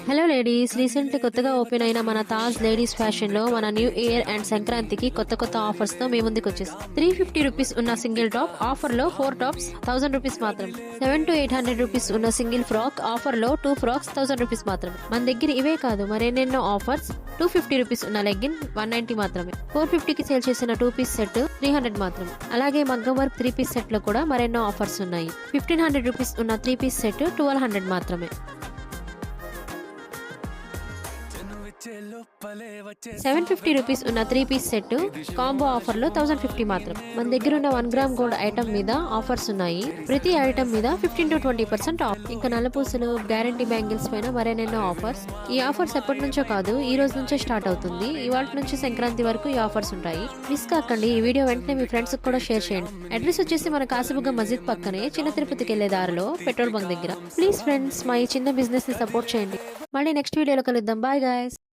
Hello ladies, recent కొత్తగా open అయిన మన తాజ్ లేడీస్ ఫ్యాషన్ లో మన న్యూ ఇయర్ అండ్ సంక్రాంతికి కొత్త ఆఫర్స్ తో మీ ముందుకు వచ్చేసి 350 రూపీస్ ఉన్న సింగిల్ టాప్ ఆఫర్ లో 4 టాప్స్ 1000 రూపీస్ మాత్రం. 700 to 800 రూపీస్ ఉన్న సింగిల్ ఫ్రాక్ ఆఫర్ లో 2 ఫ్రాక్స్ 1000 రూపీస్ మాత్రమే. మన దగ్గర ఇవే కాదు మరెన్నెన్నో ఆఫర్స్. 250 రూపీస్ ఉన్న లెగ్గిన్ 190 మాత్రమే. 450 కి సేల్ చేసిన 2 పీస్ సెట్ 300 మాత్రమే. అలాగే మగ్గం వర్క్ 3 పీస్ సెట్ లో కూడా మరెన్నో ఆఫర్స్ ఉన్నాయి. 1500 రూపీస్ ఉన్న 3 పీస్ సెట్ 1200 మాత్రమే. 750 రూపీస్ ఉన్న 3 పీస్ సెట్ కాంబో ఆఫర్ లో 1050 మాత్రం. మన దగ్గర ఉన్న 1 గ్రామ్ గోల్డ్ ఐటమ్ మీద ఆఫర్స్ ఉన్నాయి. ప్రతి ఐటమ్ మీద 15 to 20% ఆఫ్. ఇంకా నల్లపూసలు, గ్యారంటీ బ్యాంగిల్స్ పైన మరెన్నెన్నో ఆఫర్స్. ఈ ఆఫర్స్ ఎప్పటి నుంచో కాదు, ఈ రోజు నుంచే స్టార్ట్ అవుతుంది. ఇవాళ నుంచి సంక్రాంతి వరకు ఈ ఆఫర్స్ ఉంటాయి. మిస్ కాకండి. ఈ వీడియో వెంటనే మీ ఫ్రెండ్స్ కూడా షేర్ చేయండి. అడ్రస్ వచ్చేసి మన కాసిబుగ్గ మస్జిద్ పక్కనే చిన్న తిరుపతికి వెళ్లే దారిలో పెట్రోల్ బంక్ దగ్గర. ప్లీజ్ ఫ్రెండ్స్, మా ఈ చిన్న బిజినెస్ ని సపోర్ట్ చేయండి. మళ్ళీ నెక్స్ట్ వీడియోలో కలుద్దాం. Bye guys.